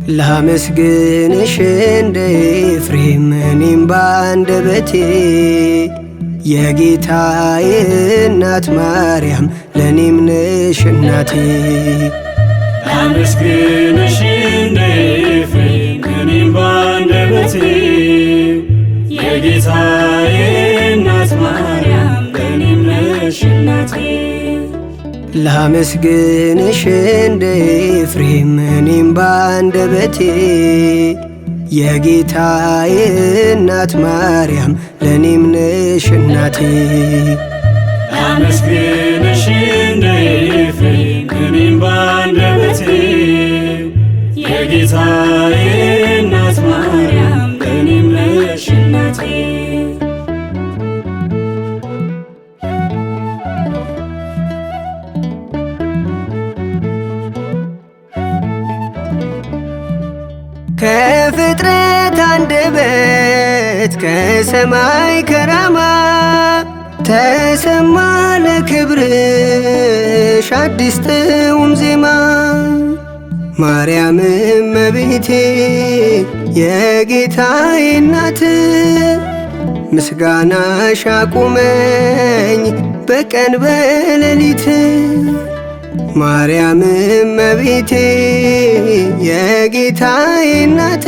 ላመስግንሽ እንደ ኤፍሬም እኔም ባንደበቴ የጌታዬ እናት ማርያም ለኔም ነሽ እናቴ። ላመስግንሽ እንደ ኤፍሬም እኔም ባንደበቴ የጌታዬ እናት ማርያም ለኔም ነሽ እናቴ። ላመስግንሽ እንደ ኤፍሬም እኔም ባንደበቴ የጌታዬ እናት ማርያም ለኔም ነሽ እናቴ። ላመስግንሽ እንደ ኤፍሬም እኔም ባንደበቴ የጌታዬ እናት ማርያም ለኔም ነሽ እናቴ። ከፍጥረት አንደበት ከሰማይ ከራማ ተሰማ ለክብርሽ አዲስ ጥዑም ዜማ። ማርያም እመቤቴ የጌታዬ እናት ምስጋናሽ አቁመኝ በቀን በሌሊት። ማርያም እመቤቴ የጌታዬ እናት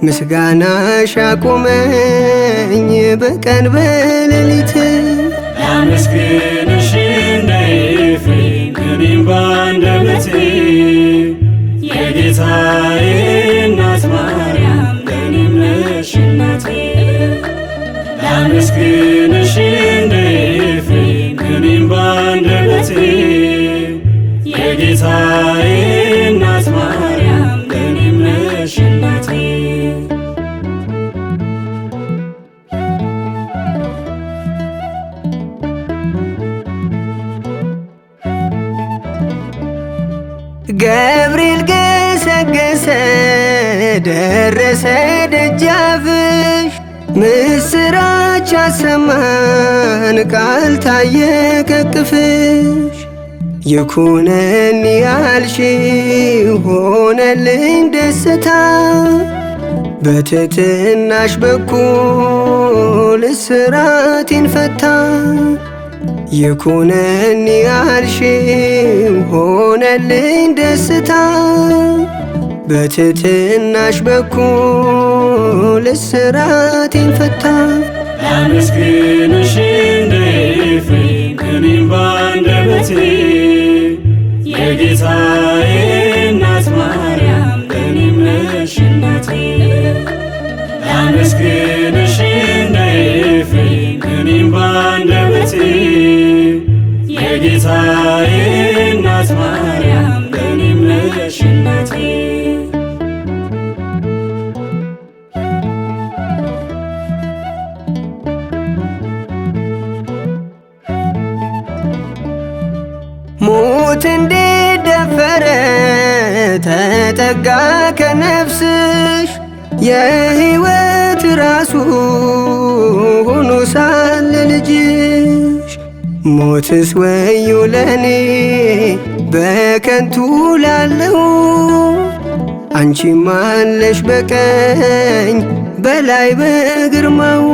ምስጋናሽ አቁመኝ በቀን በሌሊት። ላመስግንሽ እንደ ኤፍሬም እኔም ባንደበቴ የጌታዬ እናት ማርያም ለኔም ነሽ እናቴ። ላመስግንሽ እንደ ኤፍሬም እኔም ባንደበቴ የጌታዬ እናት ማርያም ለኔም ነሽ እናቴ። ገብርኤል ገሰገሰ ደረሰ ደጃፍሽ ምስራች አሰማን ቃል ታየ ከቅፍሽ። ይኩነኒ ያልሽው ሆነልኝ ደስታ በትሕትናሽ በኩል እስራቴን ፈታ። ይኩነኒ ያልሽው ሆነልኝ ደስታ በትሕትናሽ በኩል እስራቴን ፈታ። ላመስግንሽ እንደ ኤፍሬም እኔም ባንደበቴ የጌታዬ እናት ማርያም ለኔም ነሽ እናቴ። ላመስግንሽ እንደ ኤፍሬም እኔም ባንደበቴ የጌታዬ እናት ማርያም ለኔም ነሽ እናቴ። ሞት እንዴት ደፈረ ተጠጋ ከነፍስሽ የሕይወት ራሱ ሆኖ ሳለ ልጅሽ። ሞትስ ወዮ ለኔ በከንቱ ላለው አንቺም አለሽ በቀኝ በላይ በግርማው።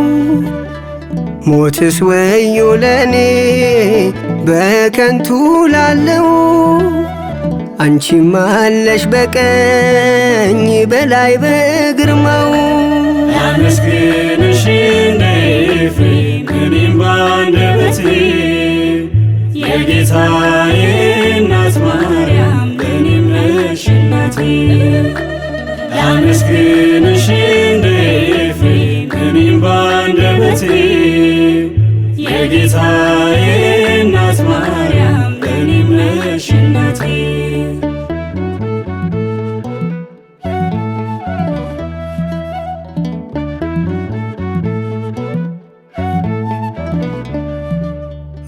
ሞትስ ወዮ ለኔ በከንቱ ላለው አንቺም አለሽ በቀኝ በላይ በግርማው። ላመስግንሽ እንደ ኤፍሬም እኔም ባንደበቴ የጌታዬ እናት ማርያም ለኔም ነሽ እናቴ። ላመስግንሽ እንደ ኤፍሬም እኔም ባንደበቴ የጌታዬ እናት ማርያም ለኔም ነሽ እናቴ።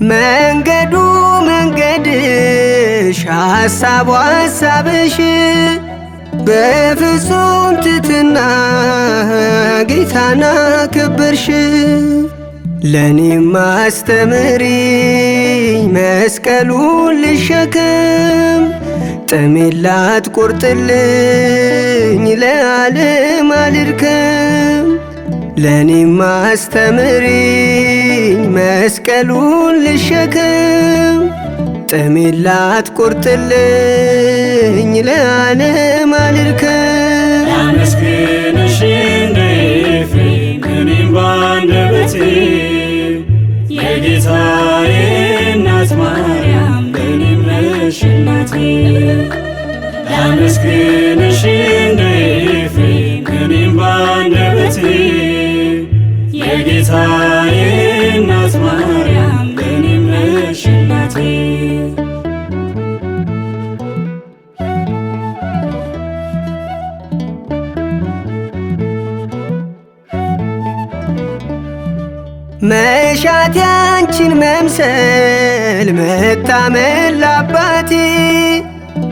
መንገዱ መንገድሽ ሐሳቡ ሐሳብሽ በፍጹም ትሕትና ጌታን አከበርሽ። ለኔም አስተምሪኝ መስቀሉን ልሸከም ጥሜን ላትቆርጥልኝ ለዓለም አልድከም። ለኔም አስተምሪኝ መስቀሉን ልሸከም። ጥሜን ላትቆርጥልኝ ለዓለም አልድከም። ላመስግንሽ እንደ ኤፍሬም እኔም በአንደበቴ የጌታዬ እናት ማርያም ለእኔም ነሽ እናቴ። ላመስግንሽ እንደ ኤፍሬም እኔም በአንደበቴ የጌታዬ እናት ማርያም ለእኔም ነሽ እናቴ። መሻት ያንቺን መምሰል መታመን ላባቴ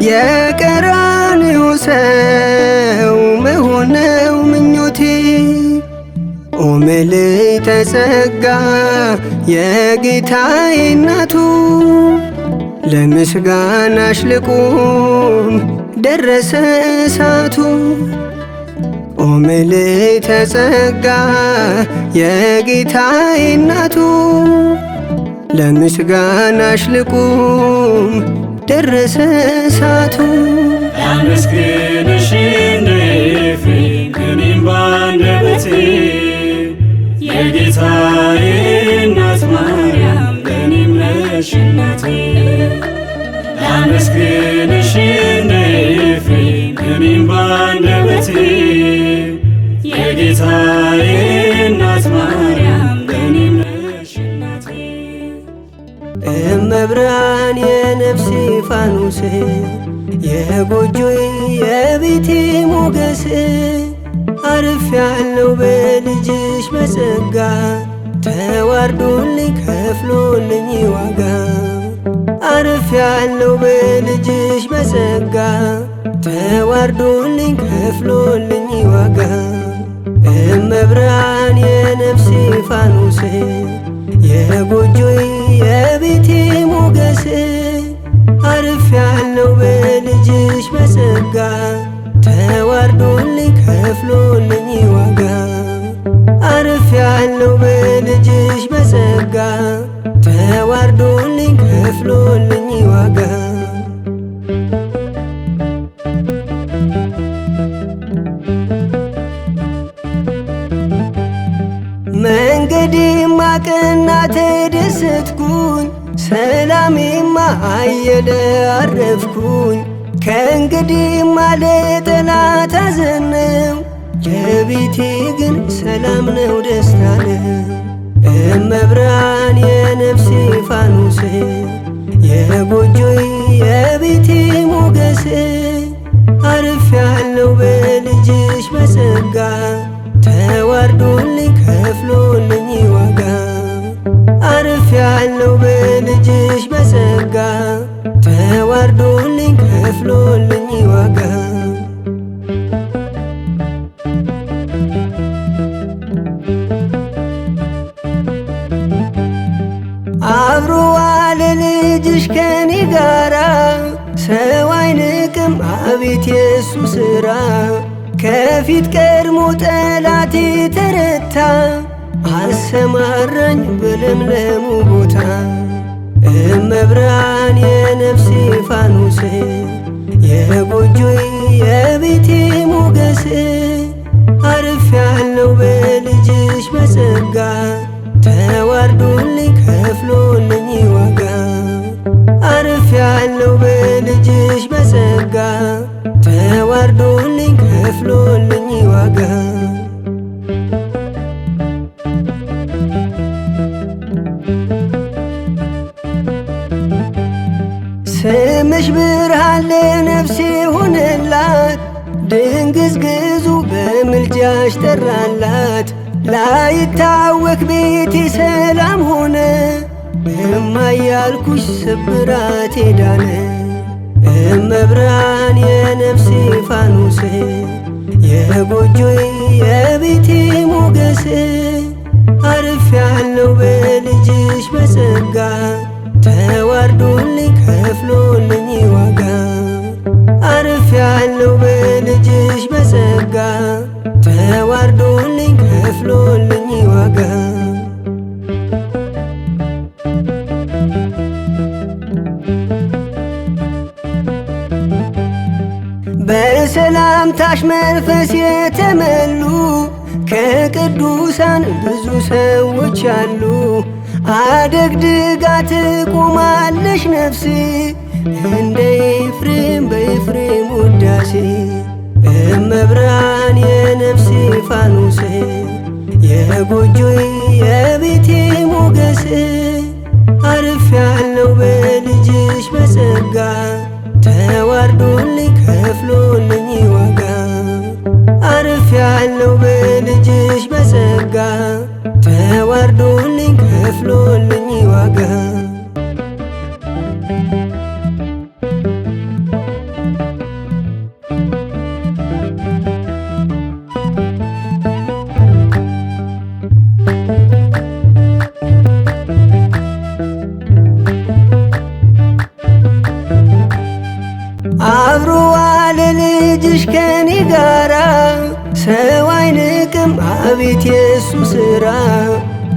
የቀራንዮ ሰው መሆን ነው ምኞቴ። ኦ ምልዕተ ጸጋ የጌታዬ እናቱ ለምስጋናሽ ልቁም ደረሰ እሳቱ። ኦ ምልዕተ ጸጋ የጌታዬ እናቱ ለምስጋናሽ ልቁም ደረሰ እሳቱ። ላመስግንሽ እንደ ኤፍሬም እኔም በአንደበቴ የጌታዬ እናት ማርያም ለእኔም ነሽ እናቴ። ላመስግንሽ እንደ ኤፍሬም እኔም በአንደበቴ የጌታዬ እናት ማርያም ለእኔም ነሽ እናቴ። እመብርሃን የነፍሴ ፋኖስ የጎጆዬ የቤቴ ሞገስ አርፌያለሁ በልጅሽ በጸጋ ተዋርዶልኝ ከፍሎልኝ ዋጋ። አርፌያለሁ በልጅሽ በጸጋ ተዋርዶልኝ ከፍሎልኝ ዋጋ። እመብርሃን የነፍሴ ፋኖስ የጎጆዬ የቤቴ ሞገስ አርፌያለሁ በልጅሽ በጸጋ ተዋርዶልኝ ከፍሎልኝ ዋጋ። አርፌያለሁ በልጅሽ በጸጋ ተዋርዶልኝ ከፍሎልኝ ዋጋ። መንገዴማ ቀና ተደሰትኩኝ ሰላሜማ አየለ አረፍኩኝ። ከእንግዲህማ ለጠላት ሐዘን ነው ለቤቴ ግን ሰላም ነው ደስታ ነው። እመብርሃን የነፍሴ ፋኖስ የጎጆዬ የቤቴ ሞገስ አርፌያለሁ በልጅሽ በጸጋ ተዋርዶልኝ ከፍሎልኝ ዋጋ። አርፌያለሁ በልጅሽ በጸጋ ተዋርዶልኝ ከፍሎልኝ ዋጋ። አብሮ ዋለ ልጅሽ ከኔ ጋራ ሰው አይንቅም አቤት የሱ ሥራ። ከፊት ቀድሞ ጠላቴ ተረታ አሰማራኝ በለምለሙ ቦታ። እመብርሃን የነፍሴ ፋኖስ የጎጆዬ የቤቴ ሞገስ አርፌያለሁ በልጅሽ በጸጋ ተዋርዶልኝ ከፍሎልኝ ዋጋ። አርፌያለሁ በልጅሽ በጸጋ ተዋርዶልኝ ከፍሎልኝ ዋጋ። ስምሽ ብርሃን ለነፍሴ ሆነላት ድንግዝግዙ በምልጃሽ ጠራላት። ላይታወክ ቤቴ ሰላም ሆነ እማያልኩሽ ስብራቴ ዳነ። እመብርሃን የነፍሴ ፋኖስ የጎጆዬ የቤቴ ሞገስ አርፌያለሁ በልጅሽ በጸጋ ተዋርዶልኝ ከፍሎልኝ ዋጋ። ያለው በልጅሽ በጸጋ ተዋርዶልኝ ከፍሎልኝ ዋጋ በሰላምታሽ መንፈስ የተመሉ ከቅዱሳን ብዙ ሰዎች አሉ። አደግድጋ ትቆማለሽ ነፍሴ እንደ ኤፍሬም በኤፍሬም ውዳሴ እመብርሃን የነፍሴ ፋኖስ የጎጆዬ የቤቴ ሞገስ አርፌያለሁ በልጅሽ በጸጋ ተዋርዶልኝ ከፍሎልኝ ዋጋ አርፌያለሁ በልጅሽ በጸጋ ተዋርዶልኝ ከፍሎልኝ ዋጋ አብሮ ዋለ ልጅሽ ከኔ ጋራ ሰው አይንቅም አቤት የሱ ሥራ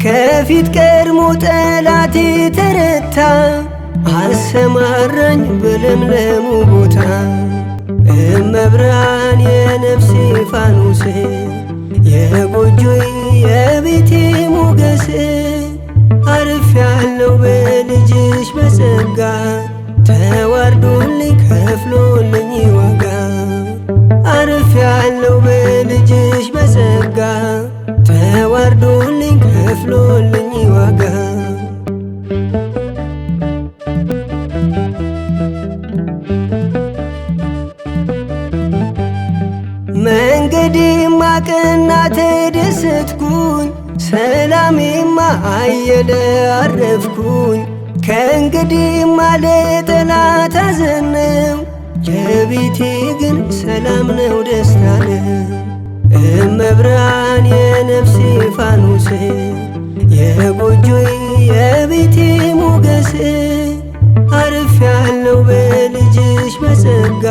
ከፊት ቀድሞ ጠላቴ ተረታ አሰማራኝ በለምለሙ ቦታ እመብርሃን የነፍሴ ፋኖስ የጎጆዬ የቤቴ ሞገስ አርፌያለሁ በልጅሽ በጸጋ ተዋርዶልኝ ከፍሎልኝ ዋጋ አርፌያለሁ በልጅሽ በጸጋ ተዋርዶልኝ ከፍሎልኝ ዋጋ መንገዴማ ቀና ተደሰትኩኝ ሰላሜማ አየለ አረፍኩኝ ከእንግዲህማ ለጠላት ሐዘን ነው ለቤቴ ግን ሰላም ነው ደስታ ነው እመብርሃን የነፍሴ ፋኖስ የጎጆዬ የቤቴ ሞገስ አርፌያለሁ በልጅሽ በጸጋ